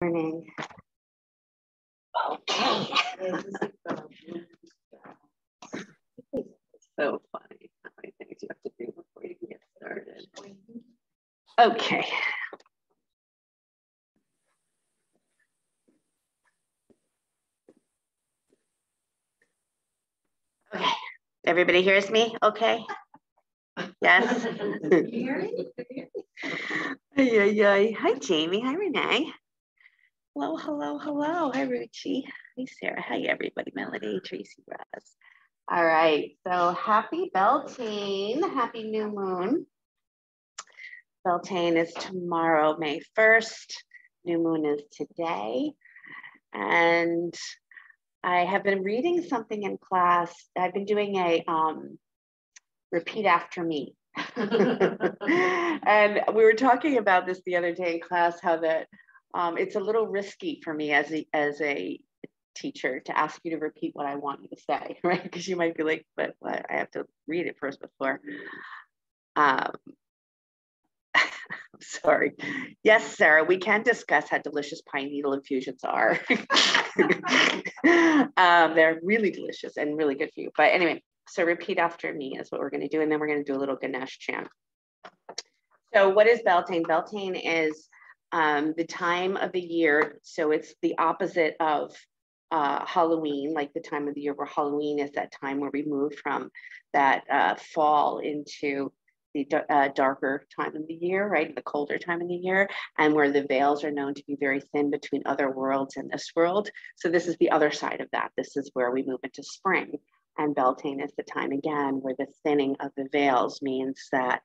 Morning. Okay. So funny how many things you have to do before you can get started. Okay. Okay. Everybody hears me? Okay. Yes. Hi, Jamie. Hi, Renee. Hello, hello, hello. Hi, Ruchi. Hi, Sarah. Hi, everybody. Melody, Tracy, Raz. All right. So happy Beltane. Happy new moon. Beltane is tomorrow, May 1st. New moon is today. And I have been reading something in class. I've been doing a repeat after me. And we were talking about this the other day in class, how that it's a little risky for me as a teacher to ask you to repeat what I want you to say, right? Because you might be like, but I have to read it first before. I'm sorry. Yes, Sarah, we can discuss how delicious pine needle infusions are. They're really delicious and really good for you. But anyway, so repeat after me is what we're going to do. And then we're going to do a little Ganesh chant. So what is Beltane? Beltane is the time of the year. So it's the opposite of Halloween, like the time of the year where Halloween is that time where we move from that fall into the darker time of the year, right? The colder time of the year, and where the veils are known to be very thin between other worlds and this world. So this is the other side of that. This is where we move into spring. And Beltane is the time again where the thinning of the veils means that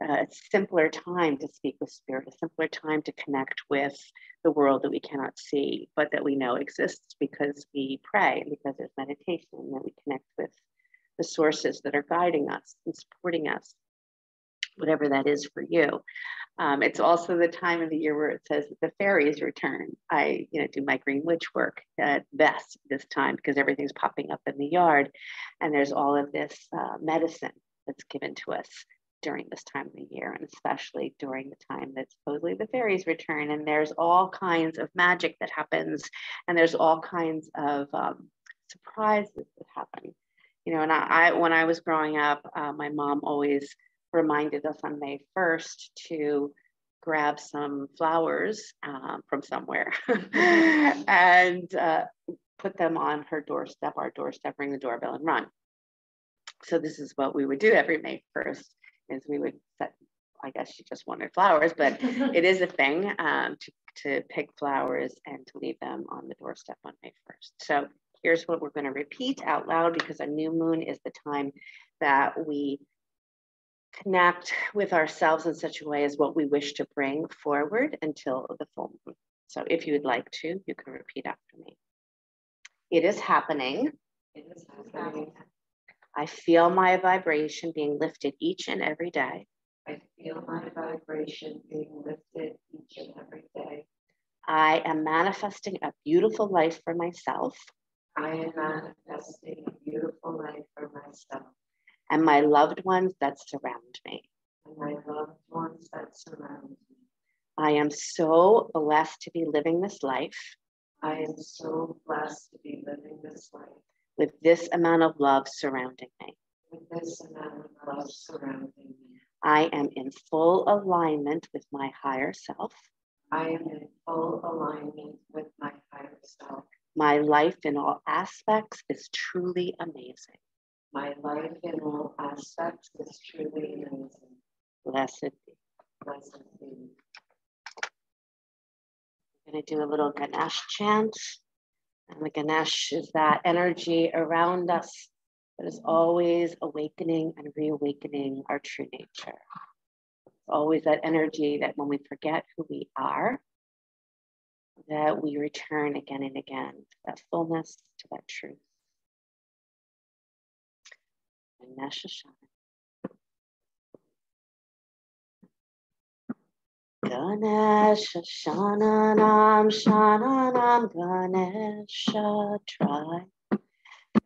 it's a simpler time to speak with spirit, a simpler time to connect with the world that we cannot see, but that we know exists because we pray, because there's meditation, that we connect with the sources that are guiding us and supporting us, whatever that is for you. It's also the time of the year where it says that the fairies return. I do my green witch work at best this time because everything's popping up in the yard, and there's all of this medicine that's given to us during this time of the year, and especially during the time that supposedly the fairies return. And there's all kinds of magic that happens, and there's all kinds of surprises that happen. And I when I was growing up, my mom always reminded us on May 1st to grab some flowers from somewhere and put them on her doorstep, our doorstep, ring the doorbell and run. So this is what we would do every May 1st. Is we would set, I guess she just wanted flowers, but it is a thing to pick flowers and to leave them on the doorstep on May 1st. So here's what we're going to repeat out loud, because a new moon is the time that we connect with ourselves in such a way as what we wish to bring forward until the full moon. So if you would like to, you can repeat after me. It is happening. It is happening. I feel my vibration being lifted each and every day. I feel my vibration being lifted each and every day. I am manifesting a beautiful life for myself. I am manifesting a beautiful life for myself. And my loved ones that surround me. And my loved ones that surround me. I am so blessed to be living this life. I am so blessed to be living this life. With this amount of love surrounding me. With this amount of love surrounding me. I am in full alignment with my higher self. I am in full alignment with my higher self. My life in all aspects is truly amazing. My life in all aspects is truly amazing. Blessed be. Blessed be. I'm going to do a little Ganesh chant. And the Ganesh is that energy around us that is always awakening and reawakening our true nature. It's always that energy that when we forget who we are, that we return again and again to that fullness, to that truth. Ganesh Shana. Ganesha Shananam Shananam Ganesha try.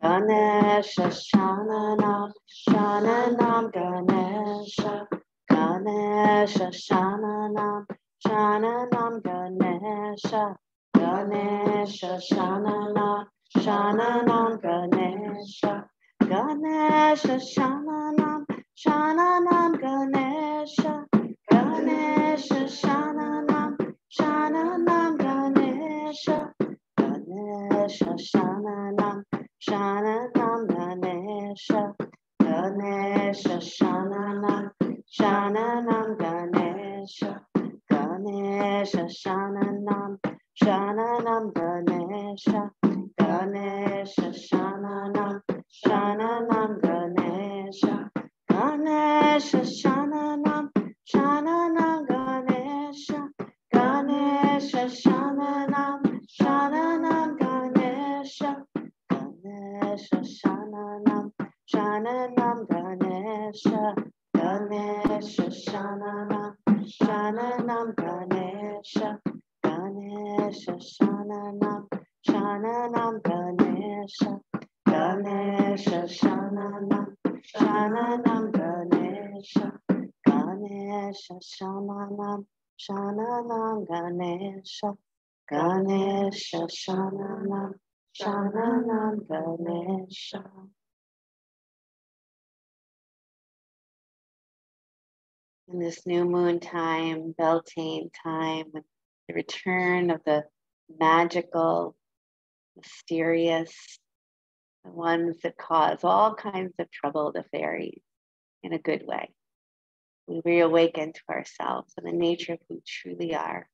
Ganesha Shananam Shananam Ganesha Ganesha Shananam Shananam Ganesha, Ganesha Shanana, Shananam Ganesha, Ganesha Shananam, Shananam Ganesha, Ganesha Shananam, Shananam Ganesha, Ganesha Shananam, Shananam Ganesha, Ganesha Shananam, Shananam Ganesha, Ganesha Shananam, Shananam Ganesha, Ganesha Shananam, Shananam Ganesha, Ganesha Shananam, Shananam Ganesha, Ganesha Shananam, Shananam Ganesha, Ganesha Shananam, Shananam Ganesha, Ganesha Shananam, Shananam Ganesha, Ganesha Shananam, Shananam Ganesha, Ganesha Shananam, Shananam Ganesha, Ganesha Shananam, Shananam Ganesha, Ganesha Shananam, Shananam Ganesha. In this new moon time, Beltane time, with the return of the magical, mysterious, the ones that cause all kinds of trouble, the fairies, in a good way. We reawaken to ourselves and the nature of who we truly are.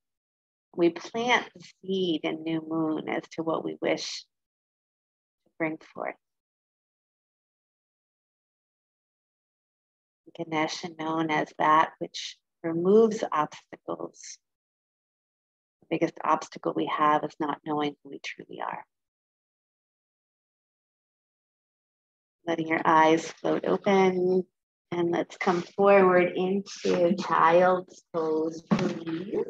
We plant the seed in new moon as to what we wish to bring forth. Ganesha, known as that which removes obstacles. The biggest obstacle we have is not knowing who we truly are. Letting your eyes float open, and let's come forward into child's pose, please.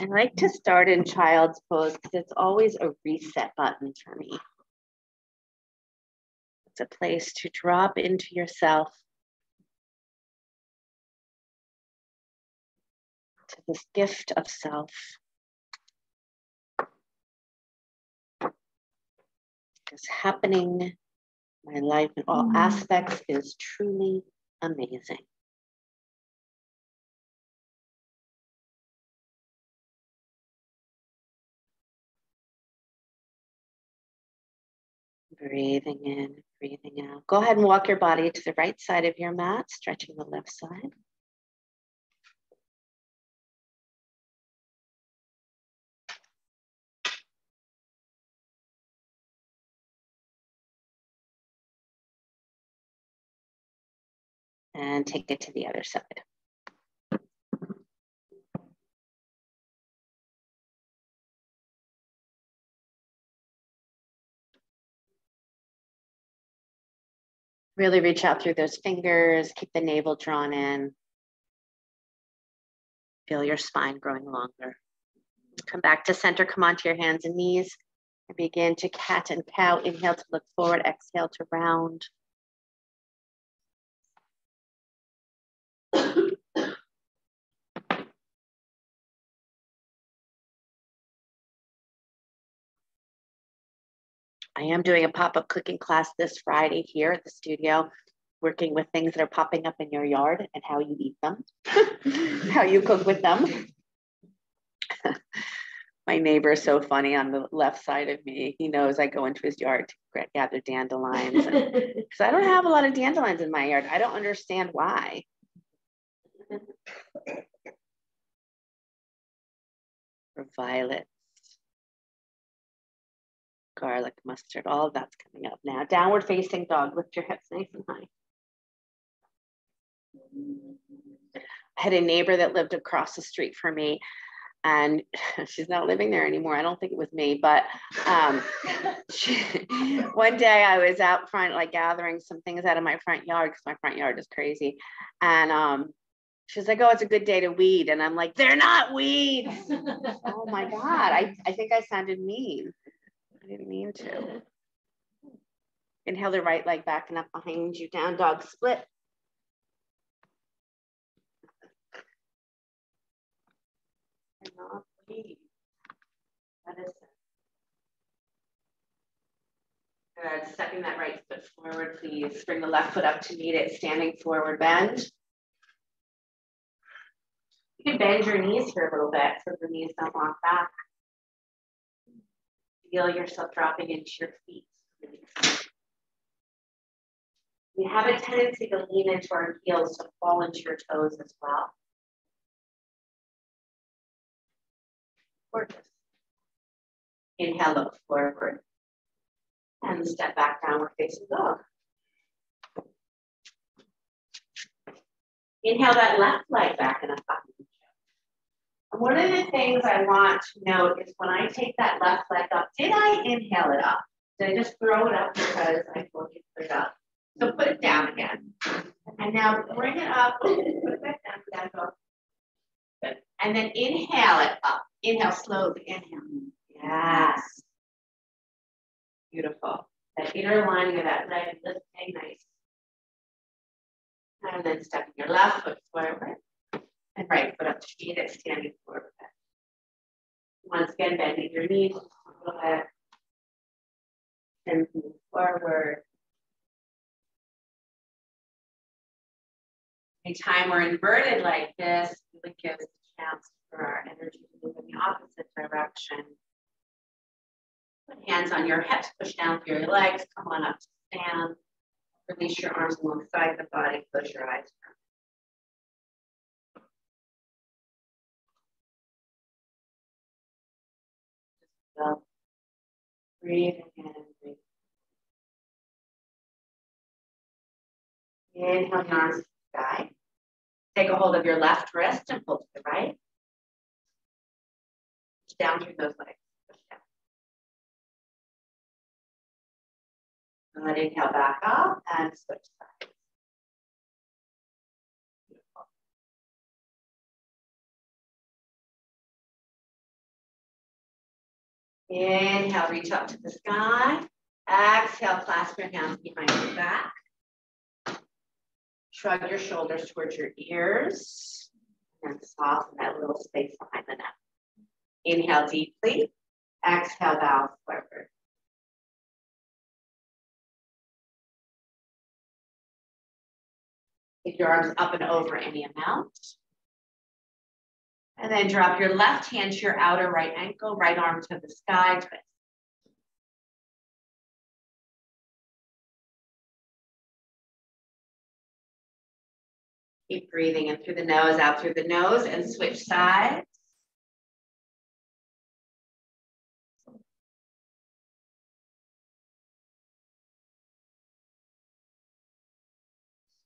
I like to start in child's pose because it's always a reset button for me. It's a place to drop into yourself, to this gift of self. What's happening in my life in all aspects is truly amazing. Breathing in, breathing out. Go ahead and walk your body to the right side of your mat, stretching the left side. And take it to the other side. Really reach out through those fingers, keep the navel drawn in. Feel your spine growing longer. Come back to center, come onto your hands and knees, and begin to cat and cow. Inhale to look forward, exhale to round. I am doing a pop-up cooking class this Friday here at the studio, working with things that are popping up in your yard and how you eat them, how you cook with them. My neighbor is so funny on the left side of me. He knows I go into his yard to gather dandelions because I don't have a lot of dandelions in my yard. I don't understand why. Or violets, garlic, mustard, all of that's coming up now. Downward facing dog, lift your hips nice and high. I had a neighbor that lived across the street from me, and she's not living there anymore. I don't think it was me, but one day I was out front, like gathering some things out of my front yard because my front yard is crazy. And she's like, oh, it's a good day to weed. And I'm like, they're not weeds. Oh my God, I think I sounded mean. didn't mean to. Inhale the right leg back and up behind you, down dog split. And off, breathe. Medicine. Good. Stepping that right foot forward, please. Bring the left foot up to meet it, standing forward bend. You can bend your knees here a little bit so the knees don't lock back. Feel yourself dropping into your feet. We have a tendency to lean into our heels to fall into your toes as well. Gorgeous. Inhale, look forward. And step back, downward facing dog. Inhale that left leg back and up behind you. And one of the things I want to note is when I take that left leg up, did I inhale it up? Did I just throw it up because I told you to put it up? So put it down again. And now bring it up, put it back down, down. Good. And then inhale it up. Inhale slowly, inhale. Yes. Beautiful. That inner lining of that leg lifting nice. And then stepping your left foot forward and right foot up to meet it, standing forward. Once again, bending your knees a little bit. And move forward. Anytime we're inverted like this, it really gives a chance for our energy to move in the opposite direction. Put hands on your hips, push down through your legs, come on up to stand. Release your arms alongside the body, close your eyes. So, breathe in and breathe. Inhale your arms to the sky. Take a hold of your left wrist and pull to the right. Push down through those legs. Push down. And then inhale back up and switch sides. Beautiful. Inhale, reach up to the sky. Exhale, clasp your hands behind your back. Shrug your shoulders towards your ears and soften that little space behind the neck. Inhale deeply. Exhale, bow forward. Take your arms up and over any amount. And then drop your left hand to your outer right ankle, right arm to the sky, twist. Keep breathing in through the nose, out through the nose, and switch sides.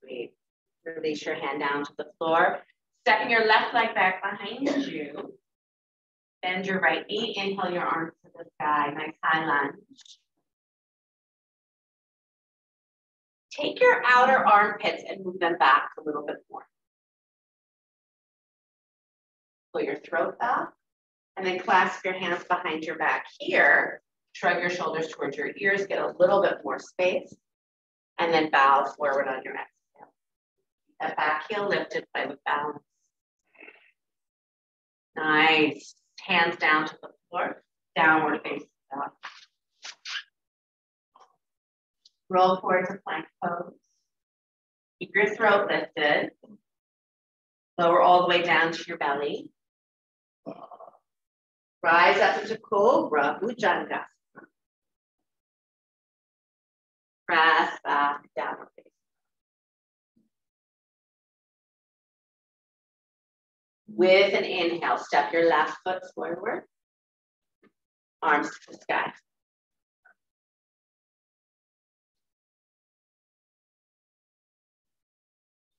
Sweet. Release your hand down to the floor. Stepping your left leg back behind you. Bend your right knee. Inhale your arms to the sky. Nice high lunge. Take your outer armpits and move them back a little bit more. Pull your throat back. And then clasp your hands behind your back here. Shrug your shoulders towards your ears. Get a little bit more space. And then bow forward on your exhale. That back heel lifted, play with balance. Nice. Hands down to the floor. Downward facing dog. Roll forward to plank pose. Keep your throat lifted. Lower all the way down to your belly. Rise up into Cobra, Bhujangasana. Press back, downward facing. With an inhale, step your left foot forward. Arms to the sky.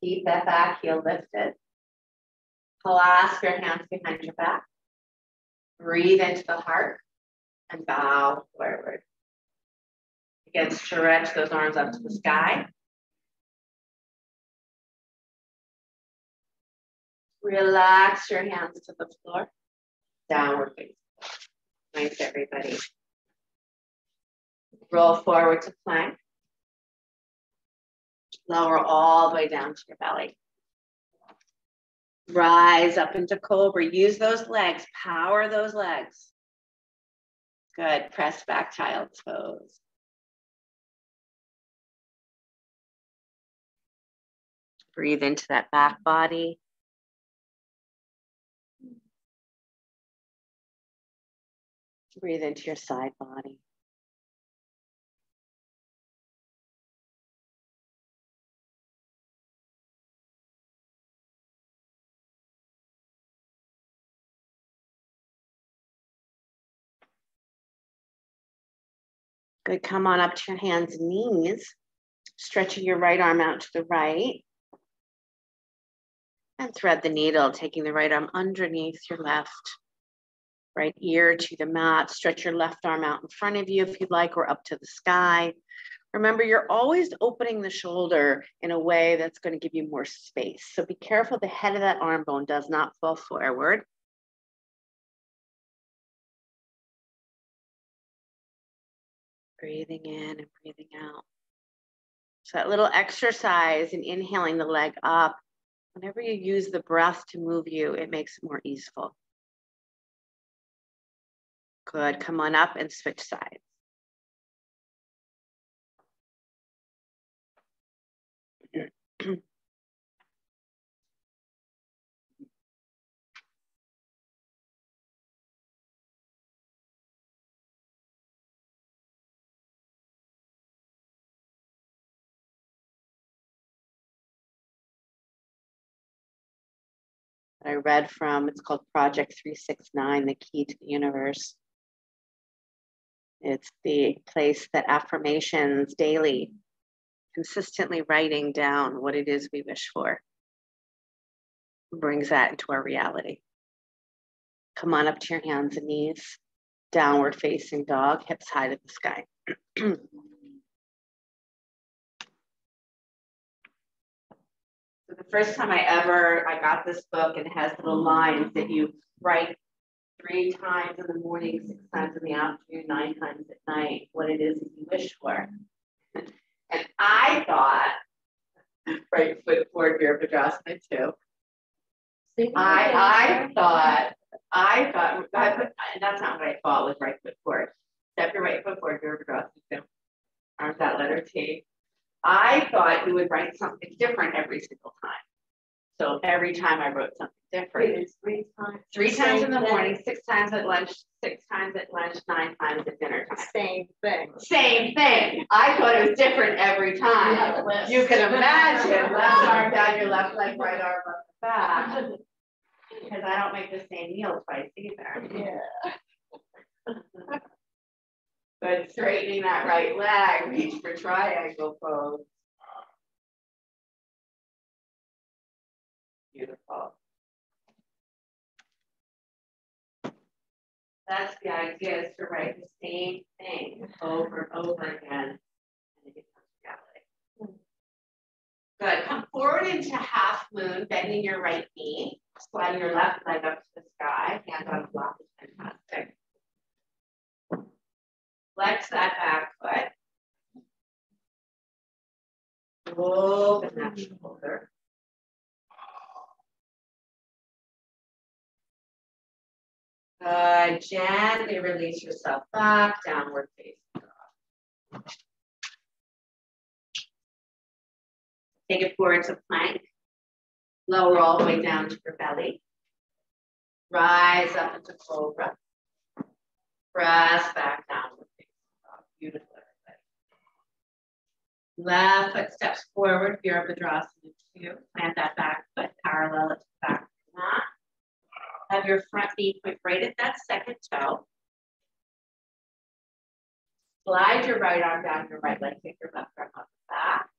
Keep that back heel lifted. Clasp your hands behind your back. Breathe into the heart and bow forward. Again, stretch those arms up to the sky. Relax your hands to the floor. Downward facing. Nice, everybody. Roll forward to plank. Lower all the way down to your belly. Rise up into cobra. Use those legs. Power those legs. Good. Press back, child's pose. Breathe into that back body. Breathe into your side body. Good. Come on up to your hands and knees. Stretching your right arm out to the right. And thread the needle, taking the right arm underneath your left. Right ear to the mat. Stretch your left arm out in front of you if you'd like, or up to the sky. Remember, you're always opening the shoulder in a way that's going to give you more space. So be careful the head of that arm bone does not fall forward. Breathing in and breathing out. So that little exercise in inhaling the leg up, whenever you use the breath to move you, it makes it more easeful. Good. Come on up and switch sides. I read from, it's called Project 369, the key to the universe. It's the place that affirmations daily, consistently writing down what it is we wish for, brings that into our reality. Come on up to your hands and knees, downward facing dog, hips high to the sky. So the first time I got this book, and it has little lines that you write 3 times in the morning, 6 times in the afternoon, 9 times at night, what it is that you wish for. And I thought, right foot forward, Virabhadrasana too. I thought, and that's not what I thought was right foot forward. Step your right foot forward, Virabhadrasana too. Arms that letter T. I thought you would write something different every single time. So every time I wrote something different. It's 3 times. 3 times in the morning, 6 times at lunch, 6 times at lunch, 9 times at dinner time. Same thing. Same thing. I thought it was different every time. You can imagine left arm down your left leg, right arm up the back. Because I don't make the same meal twice either. Yeah. But straightening that right leg, reach for triangle pose. Beautiful. That's the idea, is to write the same thing over and over again. And it becomes reality. Good. Come forward into half moon, bending your right knee, sliding your left leg up to the sky, hand on block is fantastic. Flex that back foot. Open that shoulder. Good. Gently release yourself back, downward facing dog. Take it forward to plank. Lower all the way down to your belly. Rise up into cobra. Press back downward facing dog. Beautiful. Left foot steps forward, Virabhadrasana 2. Plant that back foot parallel to the back of the mat. Have your front knee point right at that second toe. Slide your right arm down your right leg, take your left arm up the back.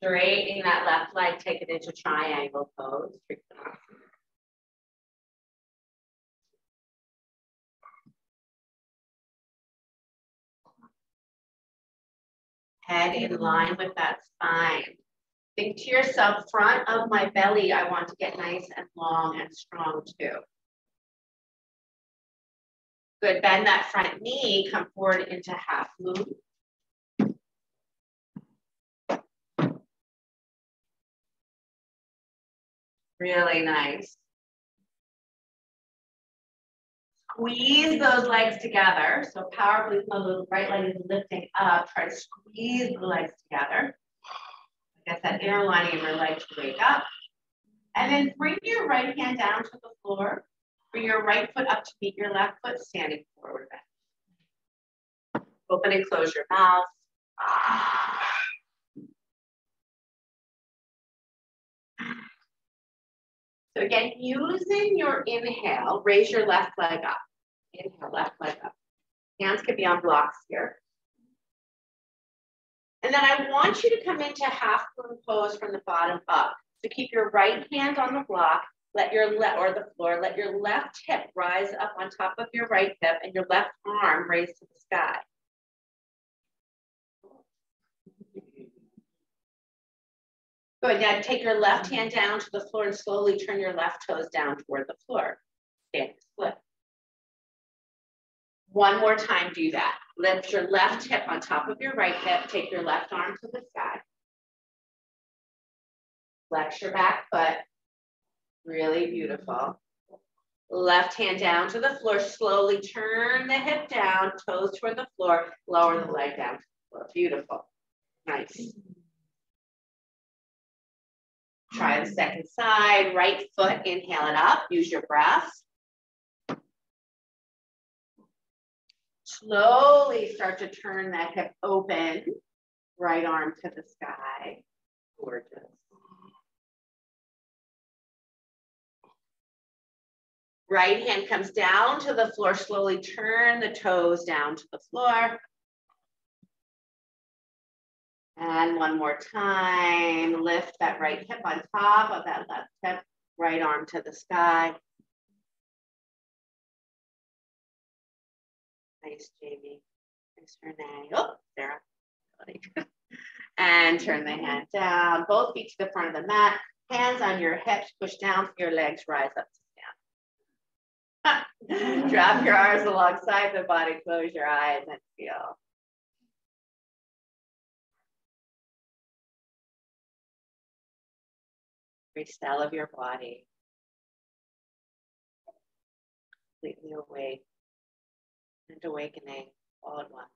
Straightening that left leg, take it into triangle pose. Head in line with that spine. Think to yourself, front of my belly, I want to get nice and long and strong too. Good, bend that front knee, come forward into half moon. Really nice. Squeeze those legs together. So powerfully, the right leg is lifting up. Try to squeeze the legs together. Get that inner lining of your leg to wake up. And then bring your right hand down to the floor. Bring your right foot up to meet your left foot, standing forward. Open and close your mouth. So again, using your inhale, raise your left leg up. Inhale, left leg up. Hands can be on blocks here. And then I want you to come into half moon pose from the bottom up. So keep your right hand on the block, let your left or the floor, let your left hip rise up on top of your right hip and your left arm raise to the sky. Good, now take your left hand down to the floor and slowly turn your left toes down toward the floor. Standing split. One more time, do that. Lift your left hip on top of your right hip. Take your left arm to the sky. Flex your back foot. Really beautiful. Left hand down to the floor. Slowly turn the hip down, toes toward the floor. Lower the leg down to the floor. Beautiful. Nice. Try the second side. Right foot, inhale it up. Use your breath. Slowly start to turn that hip open. Right arm to the sky. Gorgeous. Right hand comes down to the floor. Slowly turn the toes down to the floor. And one more time. Lift that right hip on top of that left hip. Right arm to the sky. Nice, Jamie. Nice, Renee. Oh, Sarah. And turn the hand down. Both feet to the front of the mat. Hands on your hips. Push down for your legs. Rise up to stand. Drop your arms alongside the body. Close your eyes and feel. Every cell of your body. Completely awake. And awakening all at once.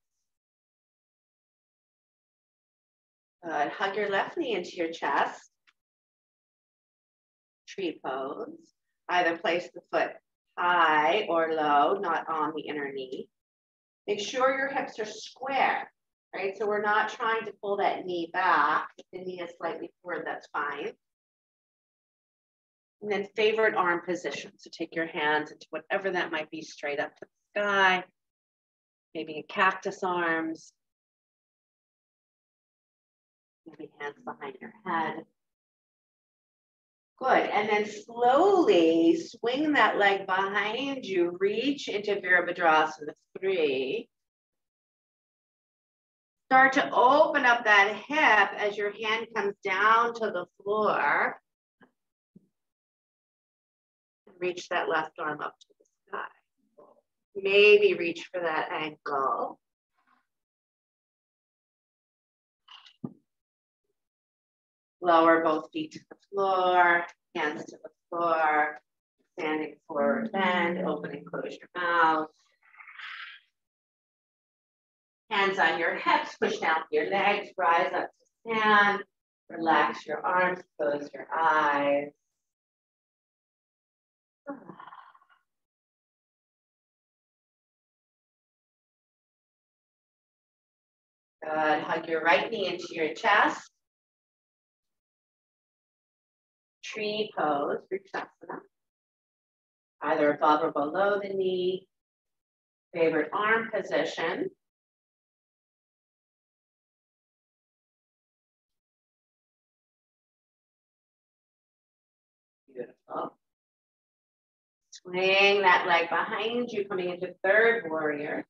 Good. Hug your left knee into your chest. Tree pose. Either place the foot high or low, not on the inner knee. Make sure your hips are square, right? So we're not trying to pull that knee back. If the knee is slightly forward, that's fine. And then favorite arm position. So take your hands into whatever that might be, straight up to the sky. Maybe cactus arms. Maybe hands behind your head. Good, and then slowly swing that leg behind you. Reach into Virabhadrasana 3. Start to open up that hip as your hand comes down to the floor. Reach that left arm up to the sky. Maybe reach for that ankle. Lower both feet to the floor, hands to the floor, standing forward bend, open and close your mouth. Hands on your hips, push down your legs, rise up to stand, relax your arms, close your eyes. Good, hug your right knee into your chest. Tree pose, Vrikshasana. Either above or below the knee. Favorite arm position. Beautiful. Swing that leg behind you, coming into third warrior.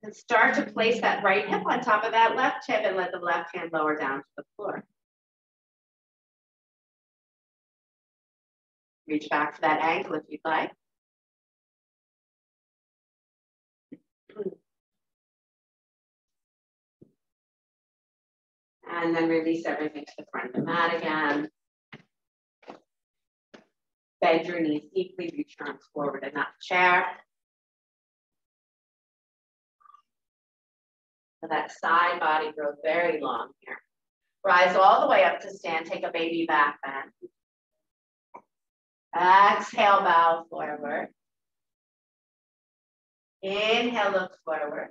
And start to place that right hip on top of that left hip and let the left hand lower down to the floor. Reach back for that ankle if you'd like. And then release everything to the front of the mat again. Bend your knees deeply, reach your arms forward in that chair. So that side body grows very long here. Rise all the way up to stand, take a baby back bend. Exhale, bow forward. Inhale, look forward.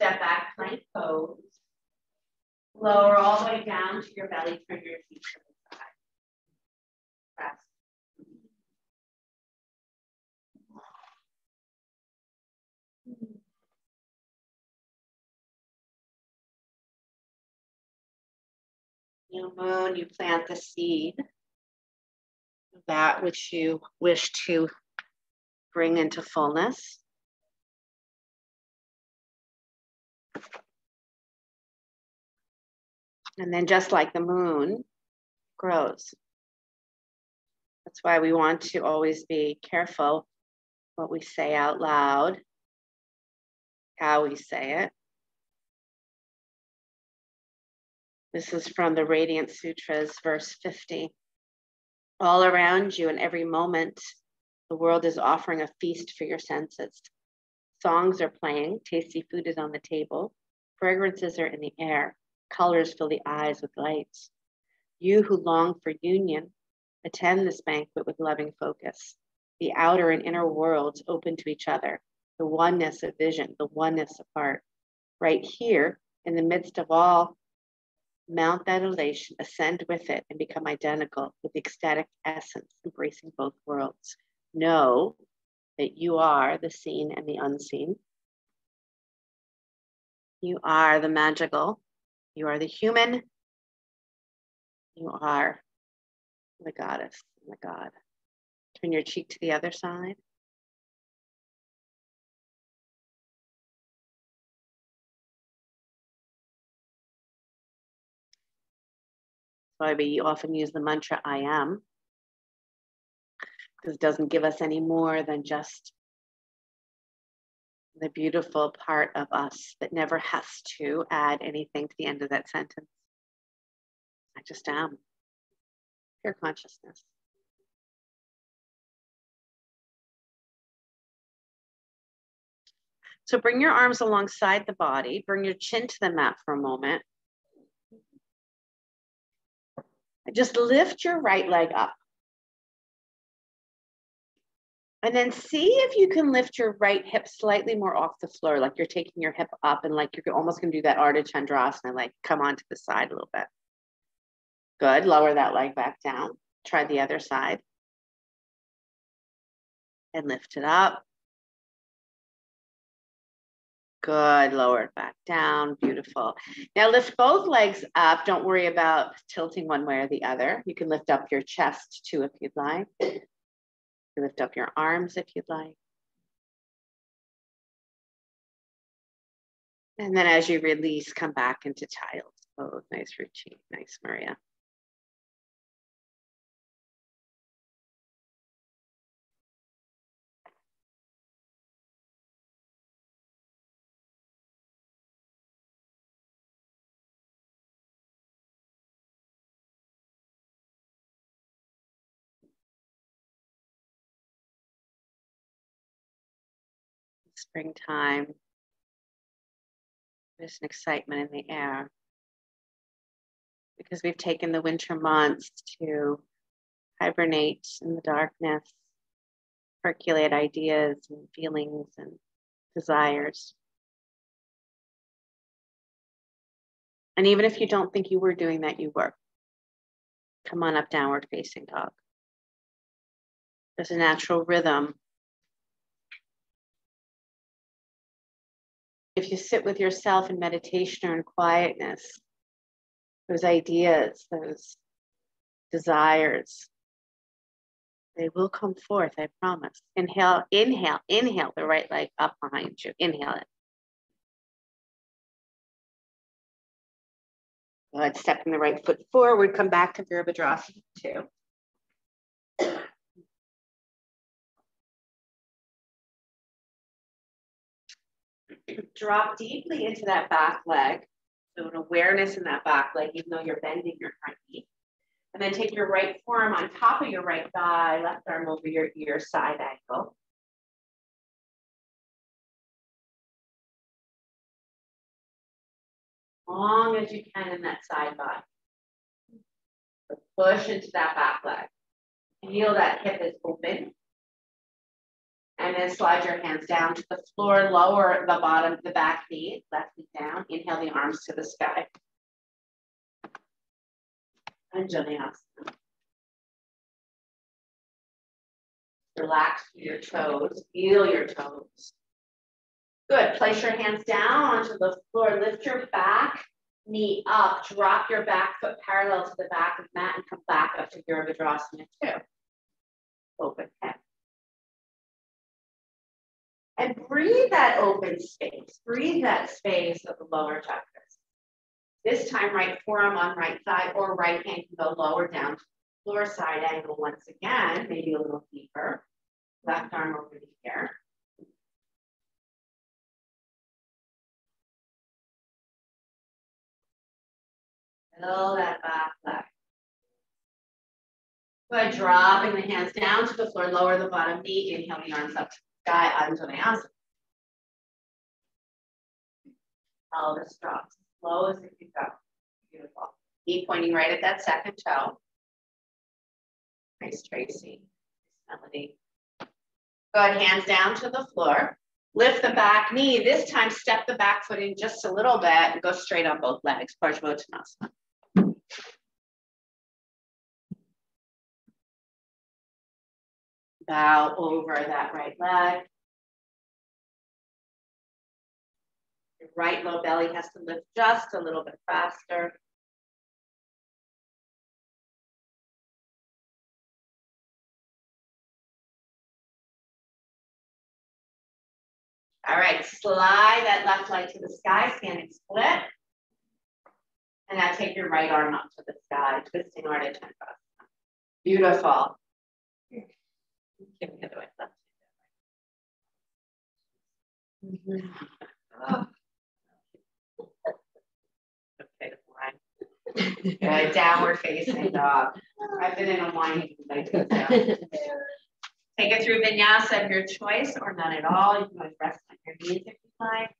Step back, plank pose. Lower all the way down to your belly, turn your feet to the side. Press. New moon, you plant the seed of that which you wish to bring into fullness. And then just like the moon grows. That's why we want to always be careful what we say out loud, how we say it. This is from the Radiant Sutras, verse 50. All around you in every moment, the world is offering a feast for your senses. Songs are playing, tasty food is on the table, fragrances are in the air, colors fill the eyes with lights. You who long for union, attend this banquet with loving focus. The outer and inner worlds open to each other, the oneness of vision, the oneness of heart. Right here, in the midst of all, mount that elation, ascend with it, and become identical with the ecstatic essence, embracing both worlds. Know that you are the seen and the unseen. You are the magical. You are the human. You are the goddess and the god. Turn your cheek to the other side. That's why we often use the mantra, I am, because it doesn't give us any more than just the beautiful part of us that never has to add anything to the end of that sentence. I just am. Pure consciousness. So bring your arms alongside the body. Bring your chin to the mat for a moment. Just lift your right leg up. And then see if you can lift your right hip slightly more off the floor, like you're taking your hip up and like you're almost going to do that Ardha Chandrasana, like come onto the side a little bit. Good. Lower that leg back down. Try the other side. And lift it up. Good. Lower it back down. Beautiful. Now lift both legs up. Don't worry about tilting one way or the other. You can lift up your chest too if you'd like. You lift up your arms if you'd like. And then as you release, come back into child's pose. Nice, Ruchi. Nice, Maria. Springtime. There's an excitement in the air because we've taken the winter months to hibernate in the darkness, percolate ideas and feelings and desires. And even if you don't think you were doing that, you were. Come on up, downward facing dog. There's a natural rhythm. If you sit with yourself in meditation or in quietness, those ideas, those desires, they will come forth, I promise. Inhale, inhale, inhale the right leg up behind you. Inhale it. Good. Stepping the right foot forward, come back to Virabhadrasana 2. Drop deeply into that back leg. So an awareness in that back leg, even though you're bending your front knee. And then take your right forearm on top of your right thigh, left arm over your ear, side angle. Long as you can in that side body. So push into that back leg. Feel that hip is open. And then slide your hands down to the floor, lower the bottom of the back knee, left knee down. Inhale the arms to the sky. Anjaneyasana. Relax your toes, feel your toes. Good, place your hands down onto the floor, lift your back knee up, drop your back foot parallel to the back of the mat and come back up to Virabhadrasana 2. Open hip. And breathe that open space, breathe that space of the lower chakras. This time, right forearm on right thigh or right hand can go lower down to the floor, side angle once again, maybe a little deeper. Left arm over the ear. Fill that back leg. Good, dropping the hands down to the floor, lower the bottom knee, inhale the arms up to the sky, Anjaneyasana. Pelvis drops, slow as it can go. Beautiful. Knee pointing right at that second toe. Nice, Tracy. Nice, Melody. Good, hands down to the floor. Lift the back knee. This time, step the back foot in just a little bit and go straight on both legs. Parsvottanasana. Bow over that right leg. Your right low belly has to lift just a little bit faster. All right, slide that left leg to the sky, standing split. And now take your right arm up to the sky, twisting Ardha Chandrasana. Beautiful. Give me the other way, left. Oh. Okay, fine. Good, downward facing dog. I've been in a whining like this. Take it through vinyasa of your choice or none at all. You can always rest on your knees if you like.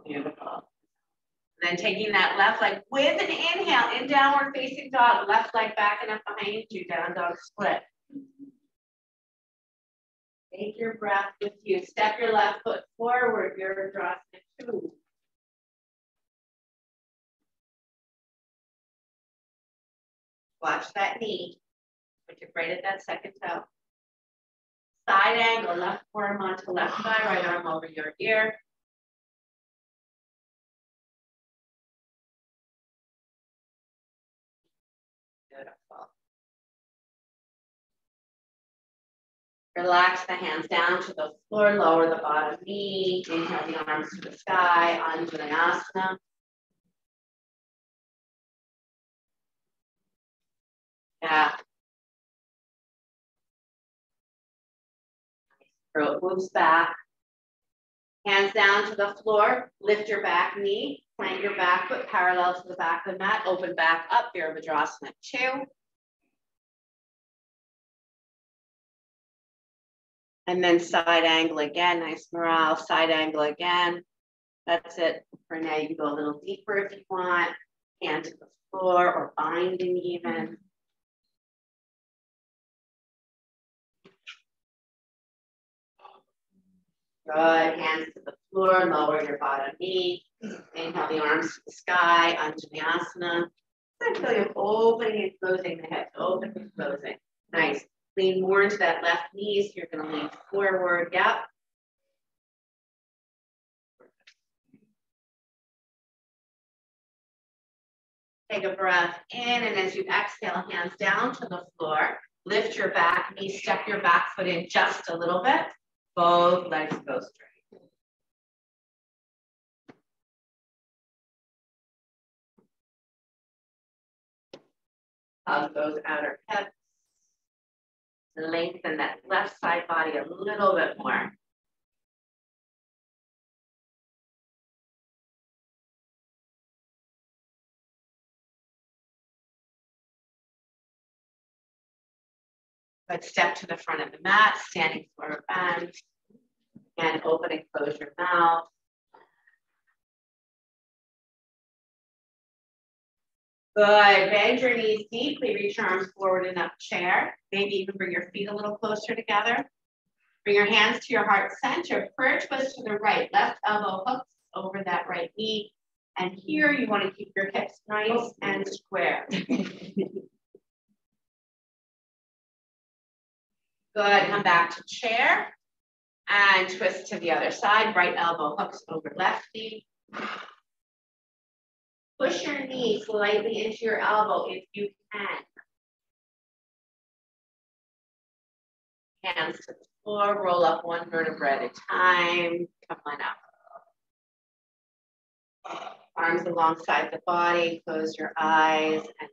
Beautiful. And then taking that left leg with an inhale in downward facing dog, left leg backing up behind you, down dog split. Take your breath with you. Step your left foot forward, Virabhadrasana 2. Watch that knee. Put it right at that second toe. Side angle, left forearm onto left thigh, right arm over your ear. Beautiful. Relax the hands down to the floor, lower the bottom knee, inhale the arms to the sky, Anjaneyasana. Yeah. Throat moves back. Hands down to the floor, lift your back knee, plant your back foot parallel to the back of the mat, open back up, Virabhadrasana 2. And then side angle again, nice morale, side angle again. That's it. For now, you can go a little deeper if you want. Hand to the floor or binding even. Good, hands to the floor, lower your bottom knee. Inhale the arms to the sky, Anjaneyasana. I feel you opening and closing the hips, open and closing. Nice. Lean more into that left knee, so you're going to lean forward. Yep. Take a breath in, and as you exhale, hands down to the floor. Lift your back knee, step your back foot in just a little bit. Both legs go straight. Hug those outer hips. Lengthen that left side body a little bit more. Good, step to the front of the mat, standing forward bend, and open and close your mouth. Good, bend your knees deeply, reach your arms forward in up chair. Maybe even bring your feet a little closer together. Bring your hands to your heart center, prayer twist to the right, left elbow hooks over that right knee. And here you want to keep your hips nice and square. Good, come back to chair and twist to the other side. Right elbow hooks over left knee. Push your knee slightly into your elbow if you can. Hands to the floor, roll up one vertebra at a time. Come on up. Arms alongside the body, close your eyes and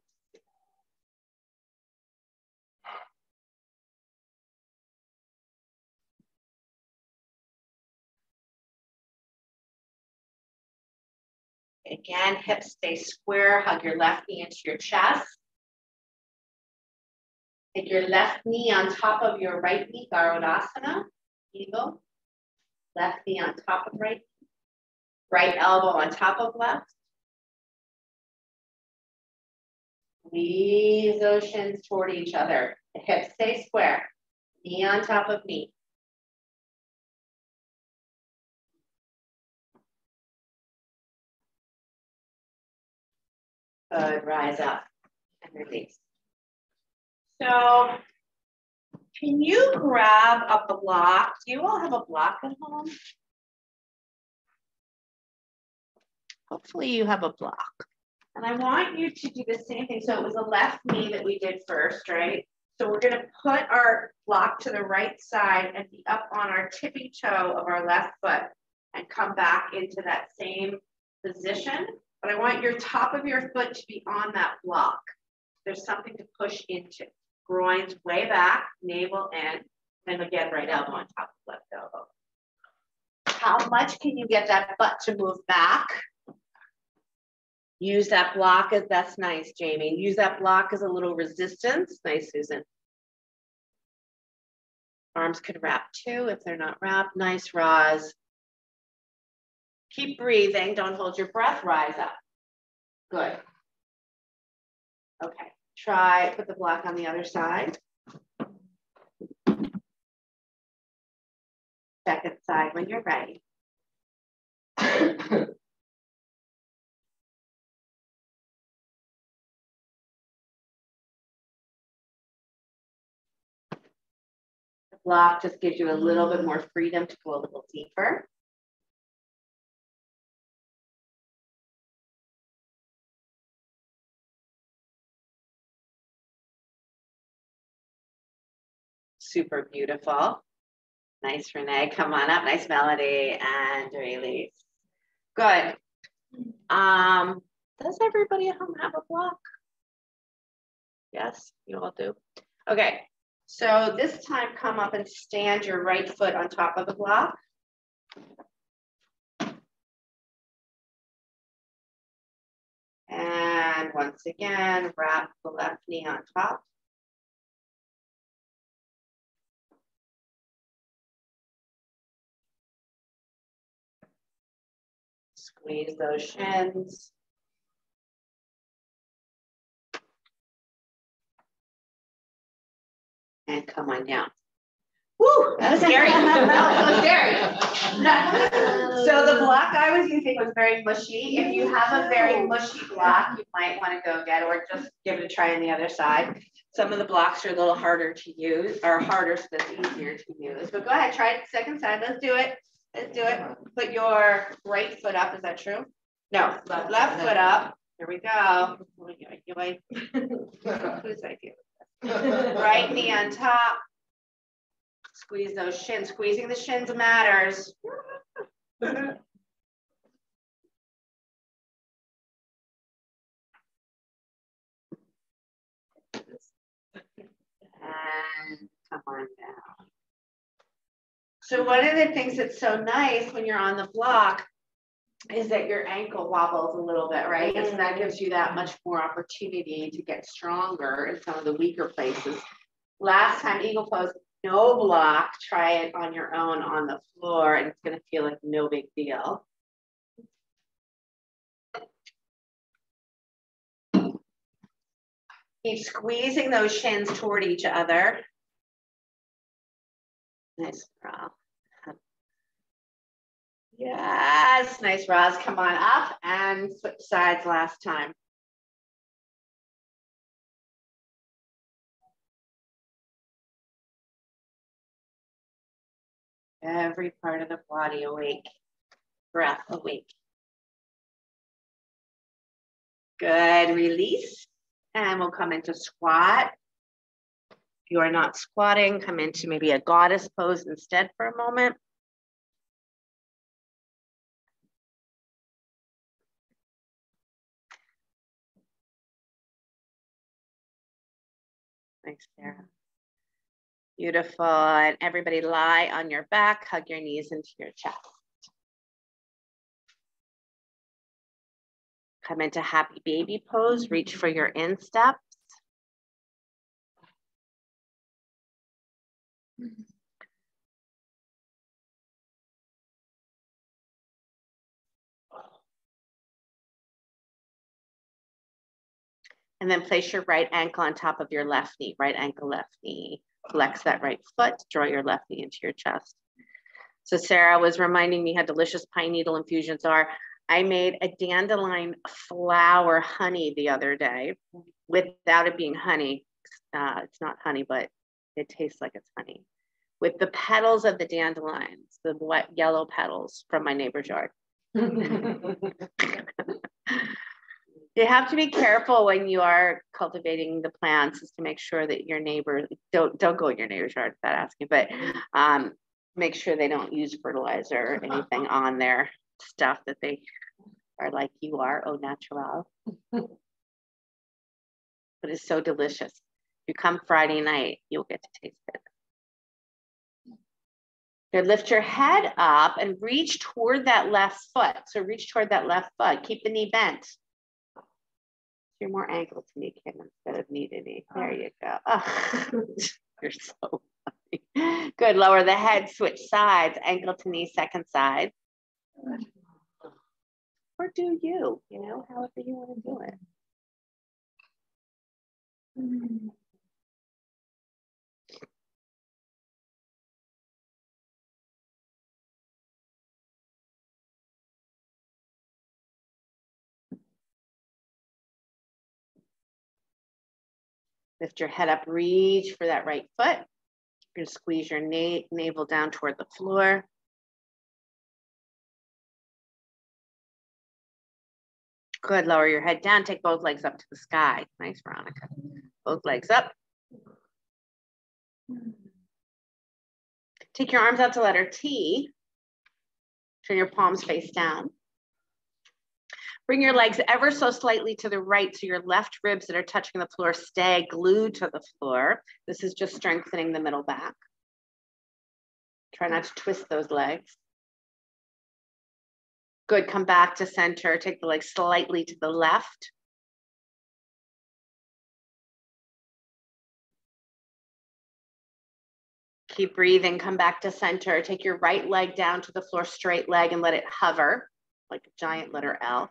again, hips stay square, hug your left knee into your chest. Take your left knee on top of your right knee, Garudasana, eagle. Left knee on top of right knee. Right elbow on top of left. Squeeze those shins toward each other. The hips stay square. Knee on top of knee. Good, rise up and release. So, can you grab a block? Do you all have a block at home? Hopefully you have a block. And I want you to do the same thing. So it was a left knee that we did first, right? So we're gonna put our block to the right side and be up on our tippy toe of our left foot and come back into that same position. But I want your top of your foot to be on that block. There's something to push into. Groins way back, navel in, and again, right elbow on top of left elbow. How much can you get that butt to move back? Use that block as, that's nice, Jamie. Use that block as a little resistance. Nice, Susan. Arms could wrap too if they're not wrapped. Nice, Roz. Keep breathing. Don't hold your breath. Rise up. Good. Okay. Try, put the block on the other side. Second side when you're ready. The block just gives you a little bit more freedom to go a little deeper. Super beautiful. Nice, Renee. Come on up. Nice, Melody. And release. Good. Does everybody at home have a block? Yes, you all do. Okay. So this time, come up and stand your right foot on top of the block. And once again, wrap the left knee on top. Squeeze those shins. And come on down. Woo, that was scary. That was scary. So the block I was using was very mushy. If you have a very mushy block, you might want to go get, or just give it a try on the other side. Some of the blocks are a little harder to use, or harder so that's easier to use. But go ahead, try it second side. Let's do it. Let's do it. Put your right foot up. Is that true? No, left foot up. Here we go. Whose idea? Right knee on top. Squeeze those shins. Squeezing the shins matters. come on down. So one of the things that's so nice when you're on the block is that your ankle wobbles a little bit, right? And so that gives you that much more opportunity to get stronger in some of the weaker places. Last time, eagle pose, no block. Try it on your own on the floor, and it's going to feel like no big deal. Keep squeezing those shins toward each other. Nice, Roz. Yes, nice, Roz. Come on up and switch sides last time. Every part of the body awake. Breath awake. Good, release. And we'll come into squat. If you are not squatting, come into maybe a goddess pose instead for a moment. Thanks, Sarah. Beautiful. And everybody lie on your back, hug your knees into your chest. Come into happy baby pose, reach for your insteps. And then place your right ankle on top of your left knee, right ankle, left knee. Flex that right foot, draw your left knee into your chest. So Sarah was reminding me how delicious pine needle infusions are. I made a dandelion flower honey the other day without it being honey. It's not honey, but it tastes like it's honey. With the petals of the dandelions, the wet yellow petals from my neighbor's yard. You have to be careful when you are cultivating the plants, is to make sure that your neighbor, don't go in your neighbor's yard without asking, but make sure they don't use fertilizer or anything on their stuff, that they are like you are, au natural. But it's so delicious. If you come Friday night, you'll get to taste it. Good, lift your head up and reach toward that left foot. So reach toward that left foot. Keep the knee bent. You're more ankle to knee, Kim, instead of knee to knee. There you go. Oh, you're so funny. Good, lower the head, switch sides, ankle to knee, second side. Or do you know, however you want to do it. Lift your head up, reach for that right foot. You're going to squeeze your navel down toward the floor. Good, lower your head down, take both legs up to the sky. Nice, Veronica. Both legs up. Take your arms out to letter T. Turn your palms face down. Bring your legs ever so slightly to the right so your left ribs that are touching the floor stay glued to the floor. This is just strengthening the middle back. Try not to twist those legs. Good, come back to center. Take the legs slightly to the left. Keep breathing, come back to center. Take your right leg down to the floor, straight leg, and let it hover like a giant letter L.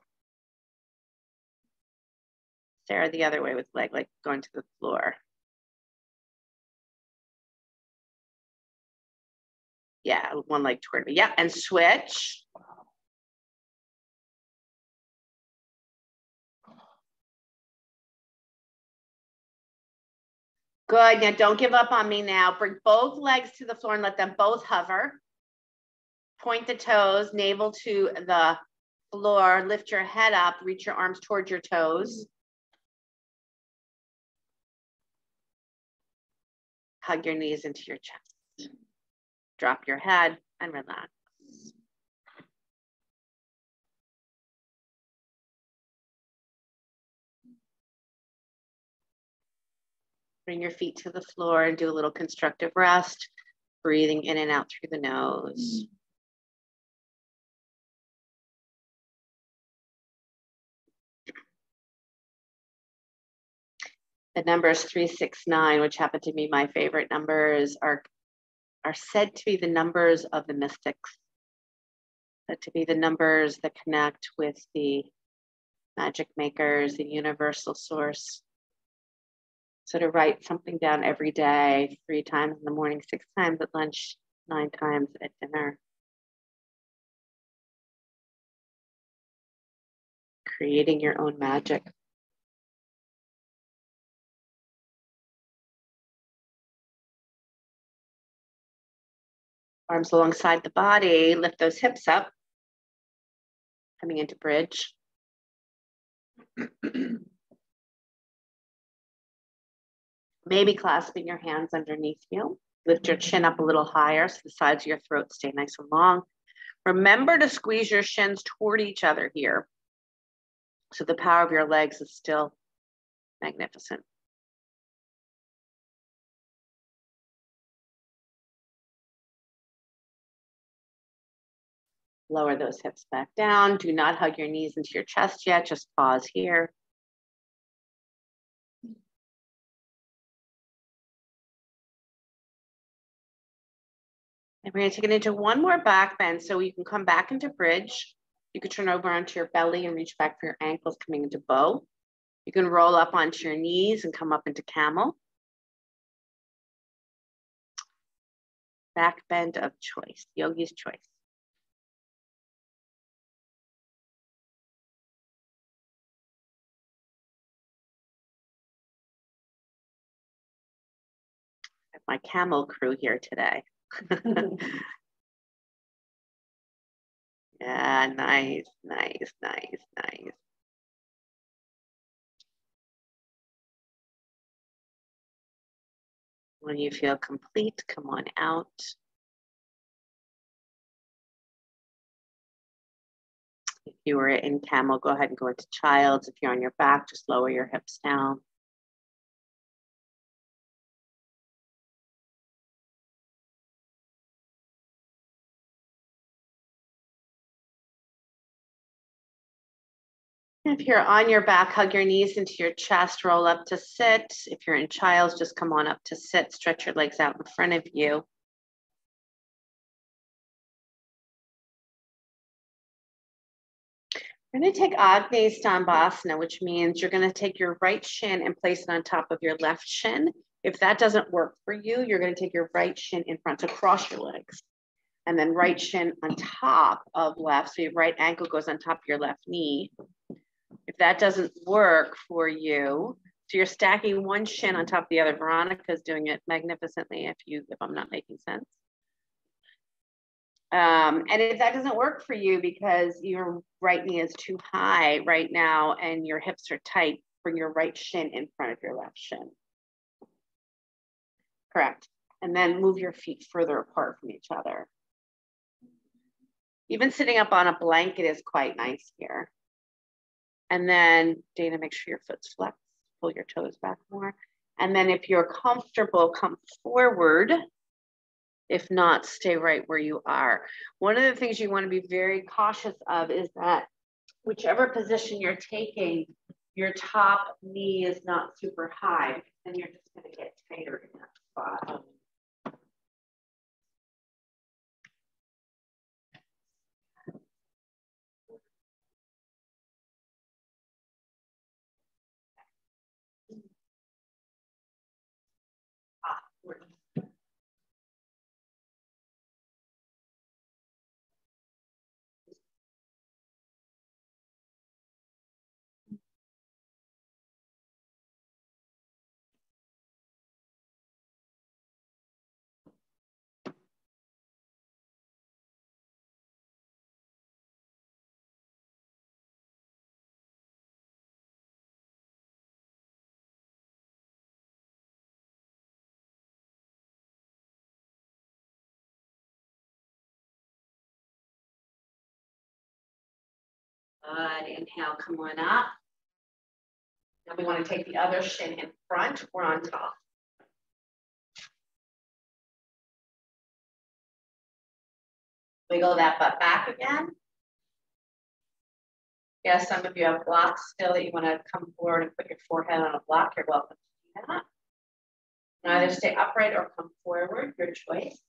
Sarah, the other way with leg, like going to the floor. Yeah, one leg toward me. Yeah, and switch. Good, now don't give up on me now. Bring both legs to the floor and let them both hover. Point the toes, navel to the floor, lift your head up, reach your arms towards your toes. Hug your knees into your chest. Drop your head and relax. Bring your feet to the floor and do a little constructive rest, breathing in and out through the nose. The numbers 369, which happen to be my favorite numbers, are said to be the numbers of the mystics, said to be the numbers that connect with the magic makers, the universal source. So to write something down every day, 3 times in the morning, 6 times at lunch, 9 times at dinner. Creating your own magic. Arms alongside the body, lift those hips up. Coming into bridge. Maybe clasping your hands underneath you. Lift your chin up a little higher so the sides of your throat stay nice and long. Remember to squeeze your shins toward each other here. So the power of your legs is still magnificent. Lower those hips back down. Do not hug your knees into your chest yet. Just pause here. And we're going to take it into one more back bend so you can come back into bridge. You can turn over onto your belly and reach back for your ankles, coming into bow. You can roll up onto your knees and come up into camel. Back bend of choice, yogi's choice. I have my camel crew here today. Yeah, nice, nice, nice, nice. When you feel complete, come on out. If you were in camel, go ahead and go into child's. If you're on your back, just lower your hips down. If you're on your back, hug your knees into your chest, roll up to sit. If you're in child's, just come on up to sit, stretch your legs out in front of you. We're going to take Agni Stambhasana, which means you're going to take your right shin and place it on top of your left shin. If that doesn't work for you, you're going to take your right shin in front to cross your legs. And then right shin on top of left. So your right ankle goes on top of your left knee. If that doesn't work for you, so you're stacking one shin on top of the other. Veronica is doing it magnificently if I'm not making sense. And if that doesn't work for you because your right knee is too high right now and your hips are tight, bring your right shin in front of your left shin. Correct. And then move your feet further apart from each other. Even sitting up on a blanket is quite nice here. And then, Dana, make sure your foot's flexed. Pull your toes back more. And then if you're comfortable, come forward. If not, stay right where you are. One of the things you want to be very cautious of is that whichever position you're taking, your top knee is not super high, and you're just going to get tighter in that spot. Good. Inhale, come on up. Now we want to take the other shin in front. We're on top. Wiggle that butt back again. Yes, some of you have blocks still that you want to come forward and put your forehead on a block. You're welcome to do that. And either stay upright or come forward, your choice.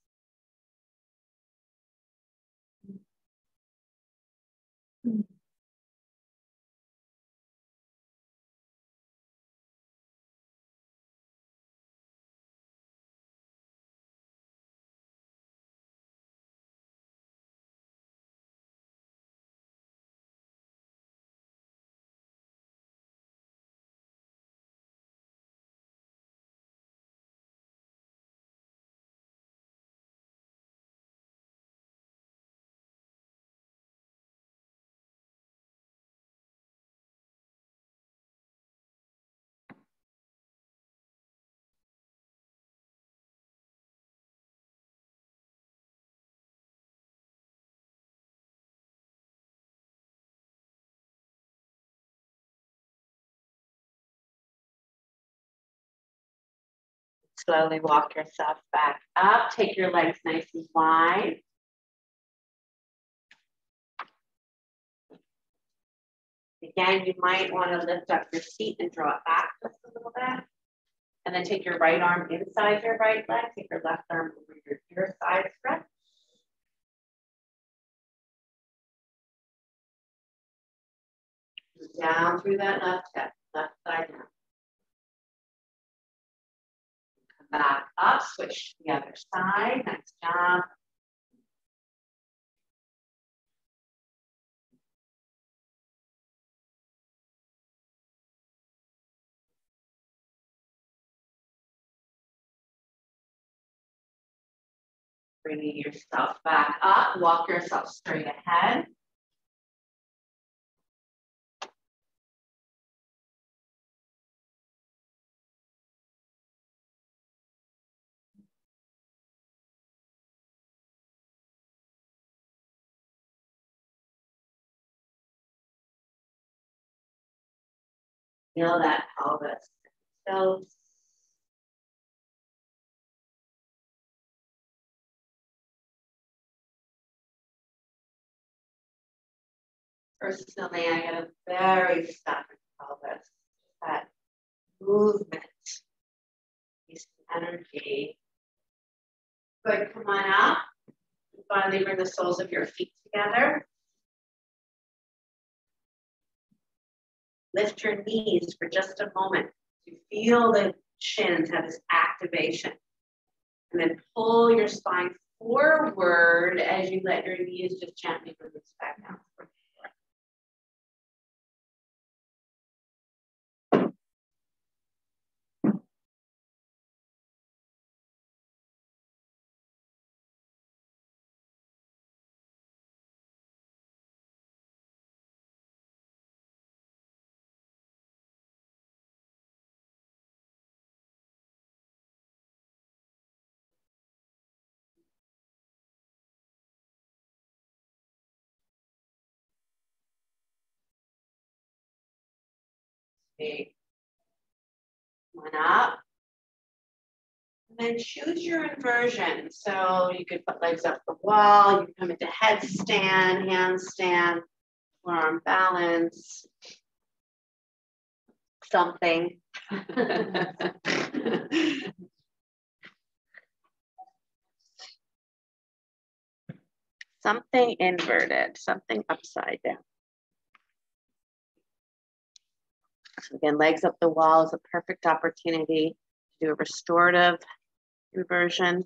Slowly walk yourself back up. Take your legs nice and wide. Again, you might want to lift up your feet and draw it back just a little bit. And then take your right arm inside your right leg. Take your left arm over your side stretch. Down through that left hip, left side down. Come back up, switch to the other side. Nice job. Bringing yourself back up, walk yourself straight ahead. Feel that pelvis tilts. Personally, I get a very stubborn pelvis. That movement, piece of energy. Good, come on up. Finally, bring the soles of your feet together. Lift your knees for just a moment. You feel the shins have this activation. And then pull your spine forward as you let your knees just gently release back down. Okay. Come on up. And then choose your inversion. So you could put legs up the wall, you can come into headstand, handstand, forearm balance, something. Something inverted, something upside down. So again, legs up the wall is a perfect opportunity to do a restorative inversion.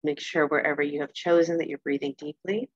Make sure wherever you have chosen that you're breathing deeply.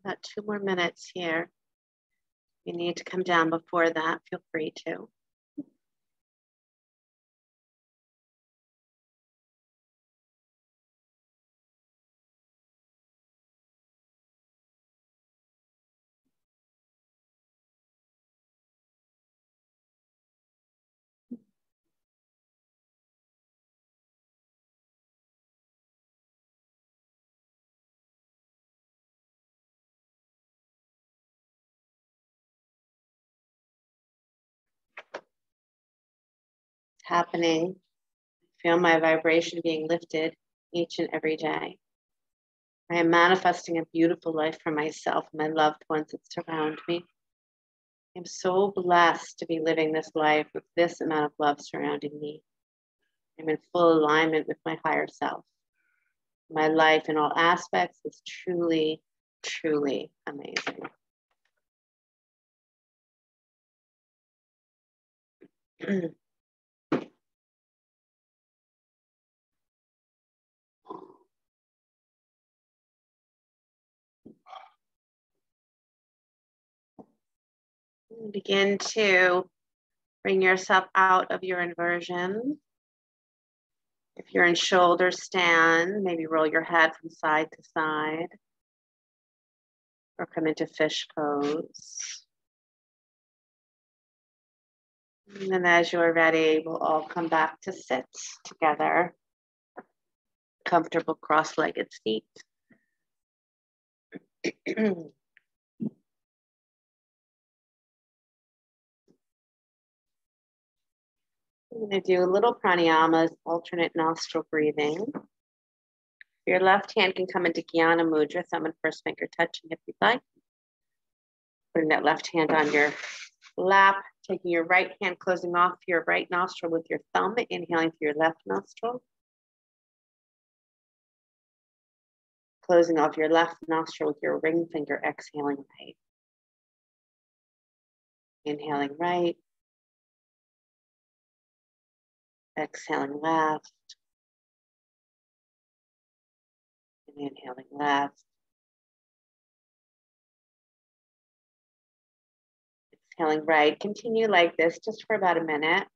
About 2 more minutes here. You need to come down before that, feel free to. Happening. Feel my vibration being lifted each and every day. I am manifesting a beautiful life for myself and my loved ones that surround me. I'm so blessed to be living this life with this amount of love surrounding me. I'm in full alignment with my higher self. My life in all aspects is truly, truly amazing. Begin to bring yourself out of your inversion. If you're in shoulder stand, maybe roll your head from side to side or come into fish pose. And then as you're ready, we'll all come back to sit together. Comfortable cross-legged feet. I'm going to do a little pranayama, alternate nostril breathing. Your left hand can come into Jnana Mudra, thumb and first finger touching if you'd like. Putting that left hand on your lap, taking your right hand, closing off your right nostril with your thumb, inhaling through your left nostril. Closing off your left nostril with your ring finger, exhaling right. Inhaling right. Exhaling left. And inhaling left. Exhaling right. Continue like this just for about a minute.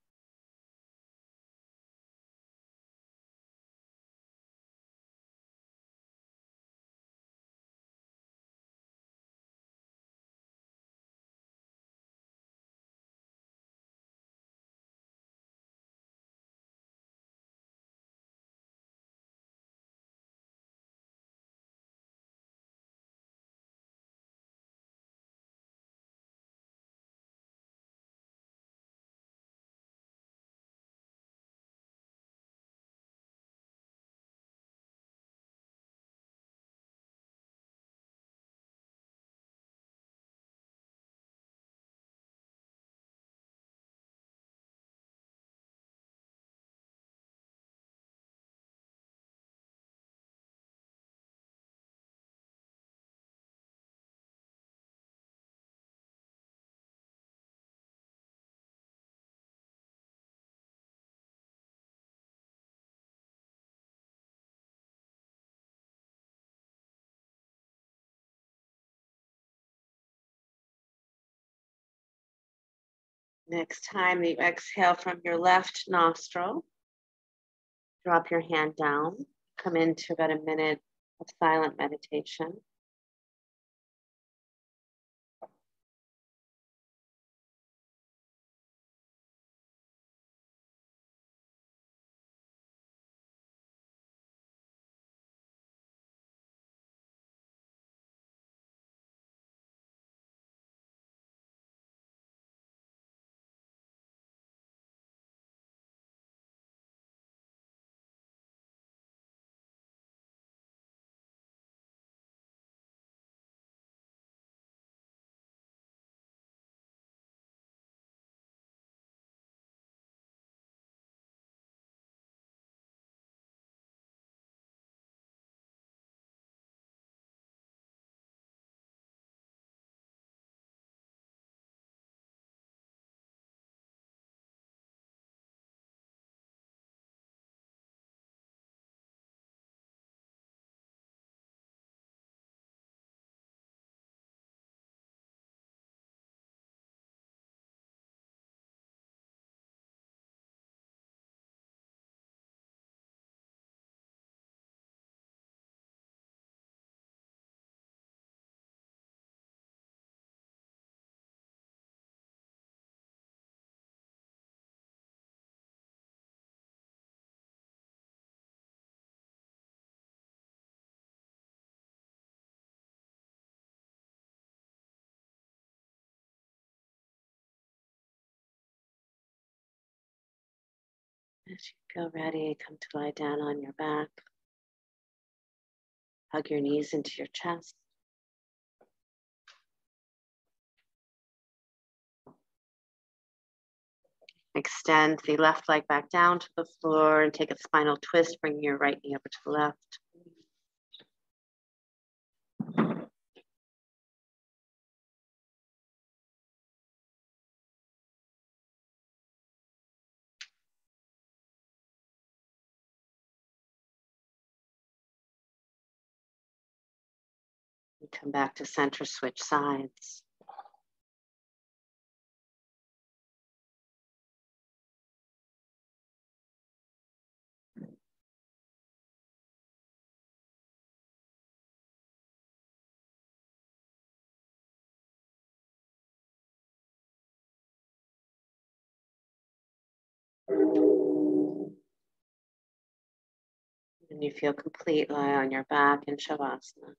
Next time you exhale from your left nostril, drop your hand down, come into about a minute of silent meditation. As you feel ready, come to lie down on your back. Hug your knees into your chest. Extend the left leg back down to the floor and take a spinal twist, bringing your right knee over to the left. And come back to center, switch sides. And you feel complete, lie on your back in Shavasana.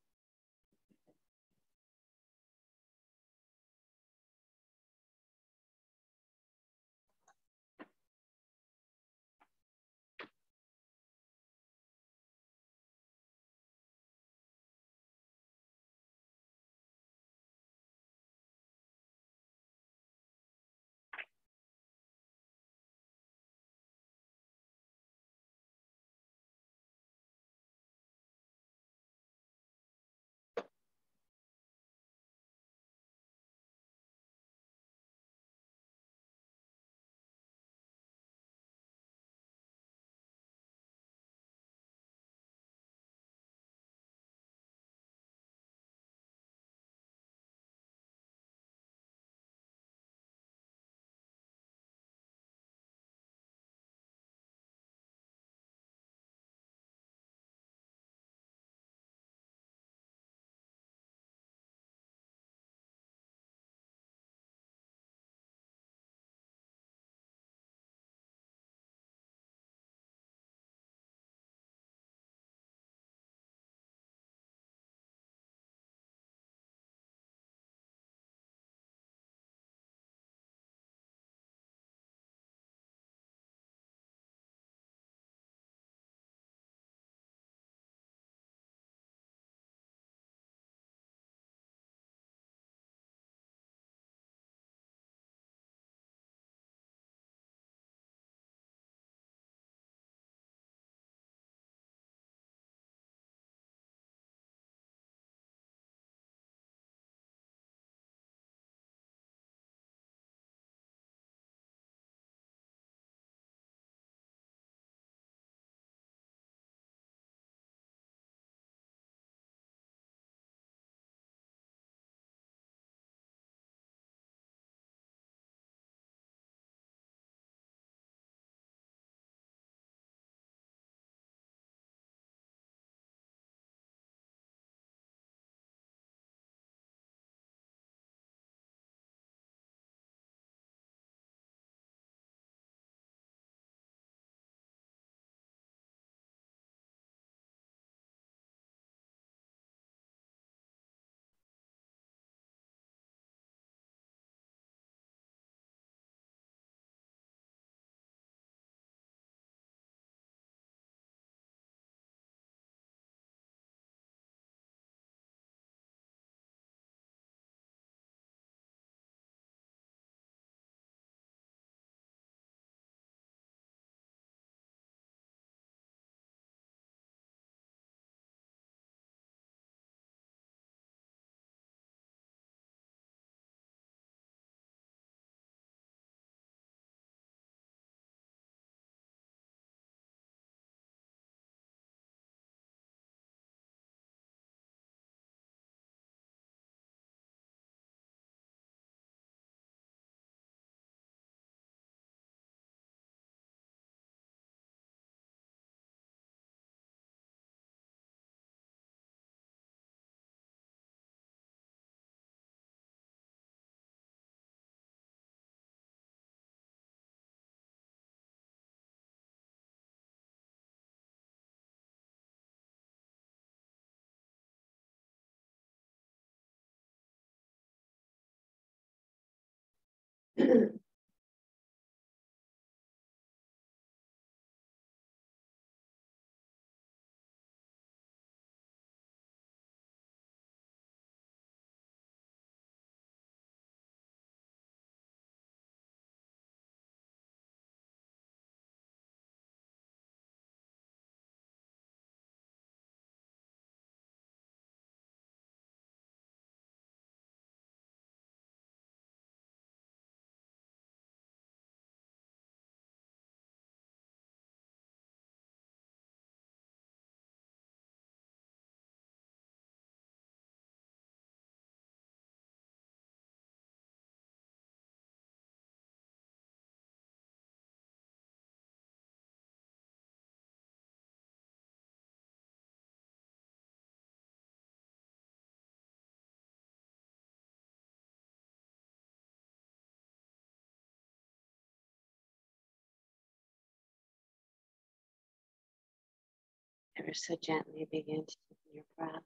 Ever so gently begin to deepen your breath.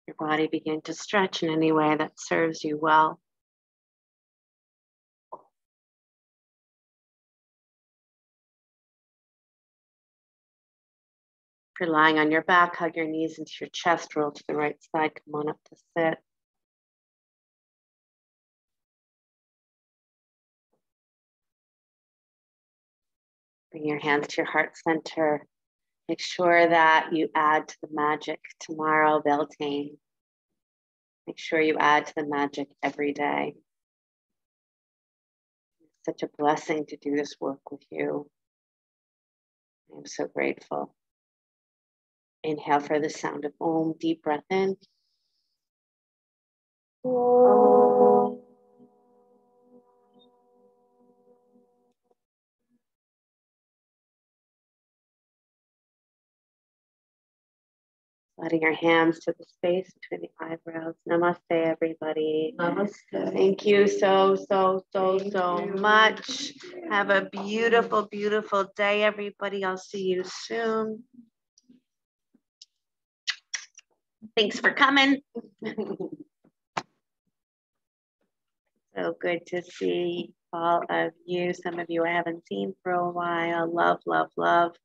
Your body begin to stretch in any way that serves you well. If you're lying on your back, hug your knees into your chest, roll to the right side, come on up to sit. Bring your hands to your heart center. Make sure that you add to the magic tomorrow, Beltane. Make sure you add to the magic every day. It's such a blessing to do this work with you. I'm so grateful. Inhale for the sound of Om. Deep breath in. Om. Letting your hands to the space between the eyebrows. Namaste, everybody. Namaste. Thank you so much. Have a beautiful, beautiful day, everybody. I'll see you soon. Thanks for coming. So good to see all of you. Some of you I haven't seen for a while. Love, love, love.